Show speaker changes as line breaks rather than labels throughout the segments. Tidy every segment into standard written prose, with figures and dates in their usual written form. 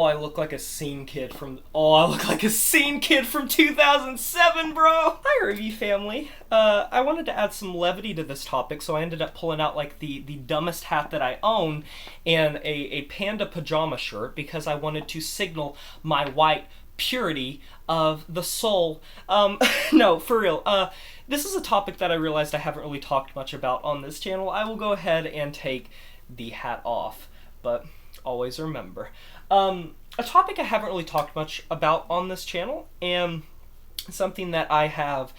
I look like a scene kid from 2007, bro. Hi, Review family. I wanted to add some levity to this topic, so I ended up pulling out like the dumbest hat that I own and a panda pajama shirt because I wanted to signal my white purity of the soul. No, for real. This is a topic that I realized I haven't really talked much about on this channel. I will go ahead and take the hat off, but always remember. A topic I haven't really talked much about on this channel, and something that I have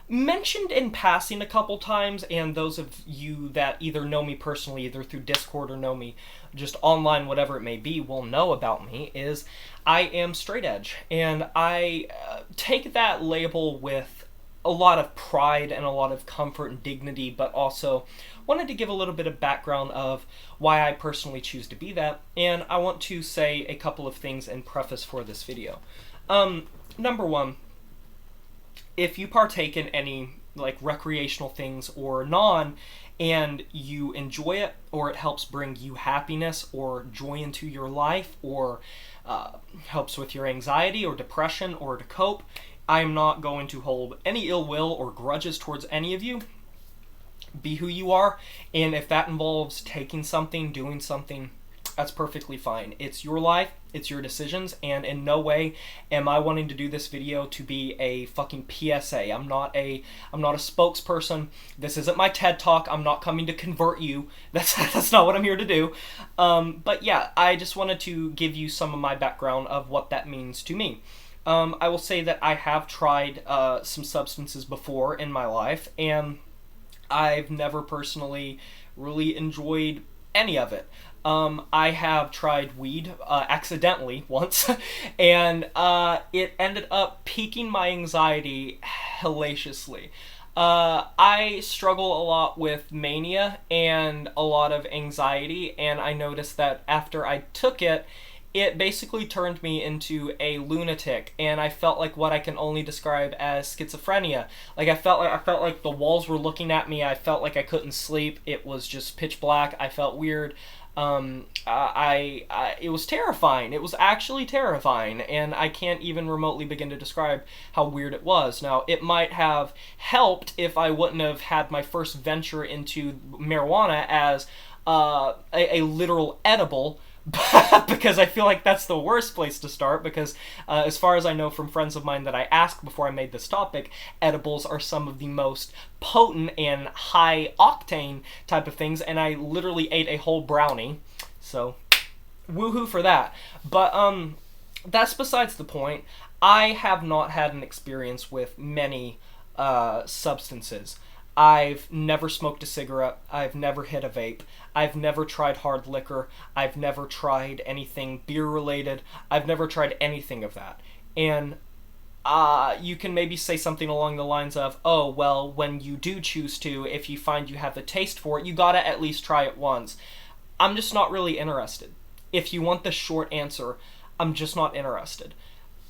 mentioned in passing a couple times, and those of you that either know me personally, either through Discord or know me just online, whatever it may be, will know about me, is I am straight edge. And I take that label with a lot of pride and a lot of comfort and dignity, but also wanted to give a little bit of background of why I personally choose to be that, and I want to say a couple of things in preface for this video. Number one, if you partake in any like recreational things or non, and you enjoy it, or it helps bring you happiness or joy into your life, or helps with your anxiety or depression or to cope, I'm not going to hold any ill will or grudges towards any of you. Be who you are, and if that involves taking something, doing something, that's perfectly fine. It's your life, it's your decisions, and in no way am I wanting to do this video to be a fucking PSA. I'm not a spokesperson. This isn't my TED Talk. I'm not coming to convert you. That's not what I'm here to do. But yeah, I just wanted to give you some of my background of what that means to me. I will say that I have tried some substances before in my life, and I've never personally really enjoyed any of it. I have tried weed accidentally once, and it ended up piquing my anxiety hellaciously. I struggle a lot with mania and a lot of anxiety, and I noticed that after I took it, it basically turned me into a lunatic, and I felt like what I can only describe as schizophrenia. Like I felt like the walls were looking at me. I felt like I couldn't sleep. It was just pitch black. I felt weird. It was terrifying. It was actually terrifying, and I can't even remotely begin to describe how weird it was. Now, it might have helped if I wouldn't have had my first venture into marijuana as a literal edible, because I feel like that's the worst place to start, because as far as I know from friends of mine that I asked before I made this topic, edibles are some of the most potent and high octane type of things, and I literally ate a whole brownie, so woohoo for that. But that's besides the point. I have not had an experience with many substances. I've never smoked a cigarette. I've never hit a vape. I've never tried hard liquor. I've never tried anything beer related. I've never tried anything of that. And you can maybe say something along the lines of, oh, well, when you do choose to, if you find you have the taste for it, you gotta at least try it once. I'm just not really interested. If you want the short answer, I'm just not interested.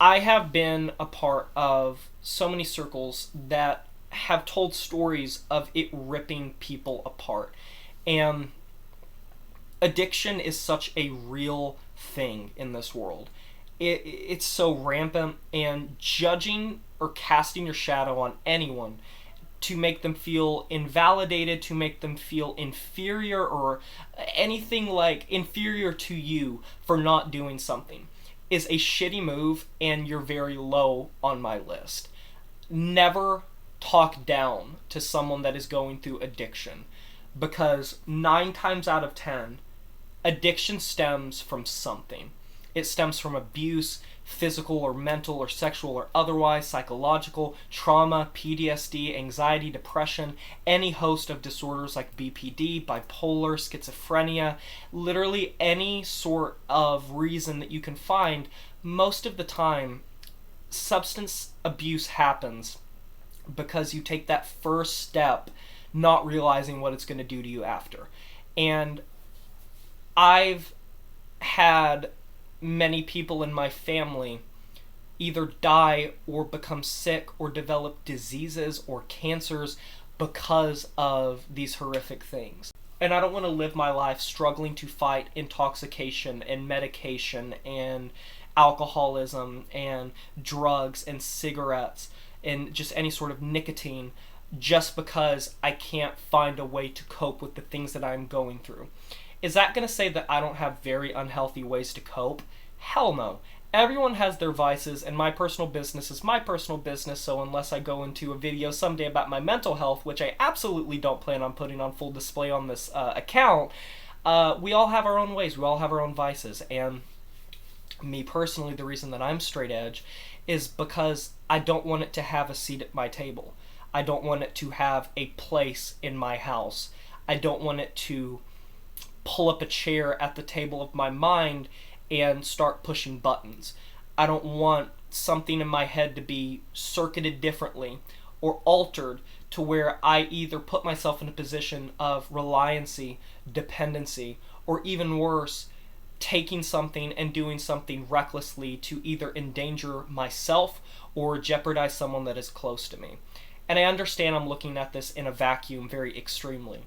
I have been a part of so many circles that have told stories of it ripping people apart, and addiction is such a real thing in this world. It's so rampant, and judging or casting your shadow on anyone to make them feel invalidated, to make them feel inferior, or anything like inferior to you for not doing something is a shitty move, and you're very low on my list. Never talk down to someone that is going through addiction, because 9 times out of 10, addiction stems from something. It stems from abuse, physical or mental or sexual or otherwise, psychological, trauma, PTSD, anxiety, depression, any host of disorders like BPD, bipolar, schizophrenia, literally any sort of reason that you can find. Most of the time, substance abuse happens because you take that first step not realizing what it's going to do to you after. And I've had many people in my family either die or become sick or develop diseases or cancers because of these horrific things. And I don't want to live my life struggling to fight intoxication and medication and alcoholism and drugs and cigarettes and just any sort of nicotine just because I can't find a way to cope with the things that I'm going through. Is that going to say that I don't have very unhealthy ways to cope? Hell no. Everyone has their vices, and my personal business is my personal business, so unless I go into a video someday about my mental health, which I absolutely don't plan on putting on full display on this account, we all have our own ways, we all have our own vices, and me personally, the reason that I'm straight edge is because I don't want it to have a seat at my table. I don't want it to have a place in my house. I don't want it to pull up a chair at the table of my mind and start pushing buttons. I don't want something in my head to be circuited differently or altered to where I either put myself in a position of reliancy, dependency, or even worse, taking something and doing something recklessly to either endanger myself or jeopardize someone that is close to me. And I understand I'm looking at this in a vacuum very extremely.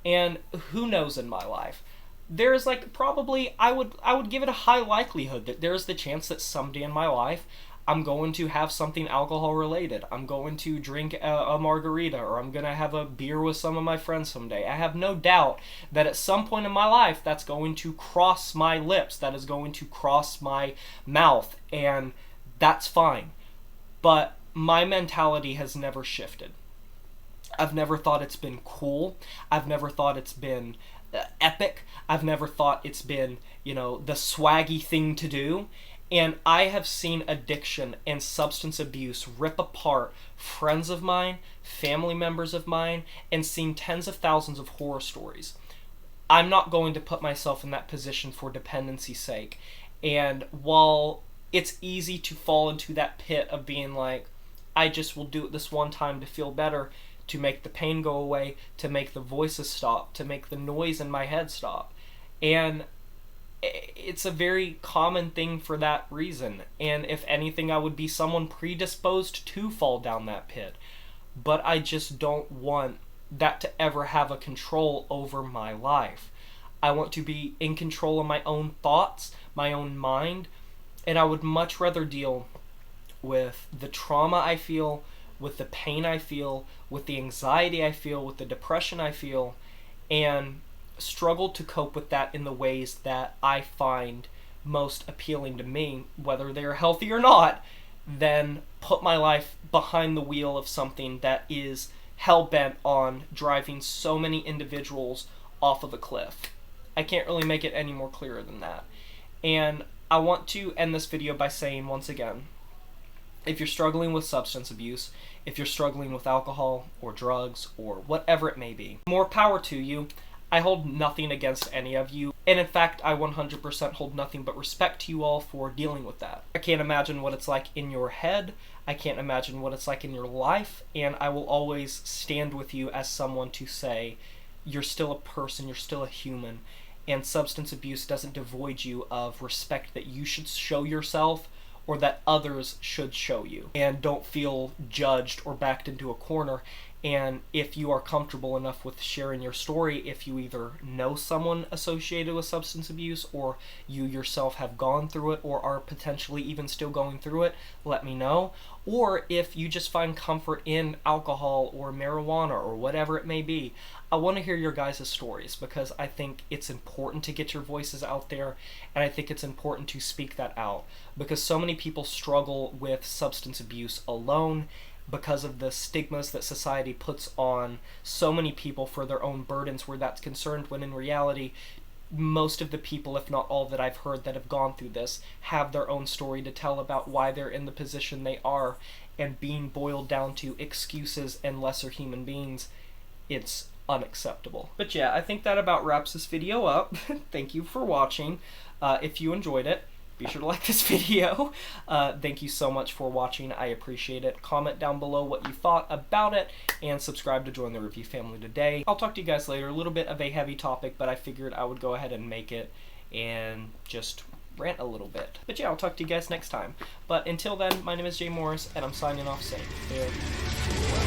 And who knows in my life? There's probably, I would give it a high likelihood that there's the chance that someday in my life I'm going to have something alcohol related. I'm going to drink a margarita, or I'm going to have a beer with some of my friends someday. I have no doubt that at some point in my life that's going to cross my lips, that is going to cross my mouth, and that's fine. But my mentality has never shifted. I've never thought it's been cool. I've never thought it's been epic. I've never thought it's been, the swaggy thing to do. And I have seen addiction and substance abuse rip apart friends of mine, family members of mine, and seen tens of thousands of horror stories. I'm not going to put myself in that position for dependency's sake. And while it's easy to fall into that pit of being like, I just will do it this one time to feel better, to make the pain go away, to make the voices stop, to make the noise in my head stop. And it's a very common thing for that reason. And if anything, I would be someone predisposed to fall down that pit. But I just don't want that to ever have a control over my life. I want to be in control of my own thoughts, my own mind, and I would much rather deal with the trauma I feel, with the pain I feel, with the anxiety I feel, with the depression I feel, and struggle to cope with that in the ways that I find most appealing to me, whether they're healthy or not, than put my life behind the wheel of something that is hell-bent on driving so many individuals off of a cliff. I can't really make it any more clearer than that. And I want to end this video by saying once again, if you're struggling with substance abuse, if you're struggling with alcohol or drugs or whatever it may be, more power to you. I hold nothing against any of you, and in fact, I 100% hold nothing but respect to you all for dealing with that. I can't imagine what it's like in your head, I can't imagine what it's like in your life, and I will always stand with you as someone to say, you're still a person, you're still a human, and substance abuse doesn't devoid you of respect that you should show yourself, or that others should show you. And don't feel judged or backed into a corner. And if you are comfortable enough with sharing your story, if you either know someone associated with substance abuse, or you yourself have gone through it, or are potentially even still going through it, let me know. Or if you just find comfort in alcohol or marijuana or whatever it may be, I want to hear your guys' stories, because I think it's important to get your voices out there, and I think it's important to speak that out, because so many people struggle with substance abuse alone, because of the stigmas that society puts on so many people for their own burdens where that's concerned, when in reality, most of the people, if not all that I've heard that have gone through this, have their own story to tell about why they're in the position they are, and being boiled down to excuses and lesser human beings, it's unacceptable. But yeah, I think that about wraps this video up. Thank you for watching. If you enjoyed it, be sure to like this video. Thank you so much for watching. I appreciate it. Comment down below what you thought about it, and subscribe to join the review family today. I'll talk to you guys later. A little bit of a heavy topic, but I figured I would go ahead and make it and just rant a little bit. But yeah, I'll talk to you guys next time. But until then, my name is Jay Morris, and I'm signing off saying farewell.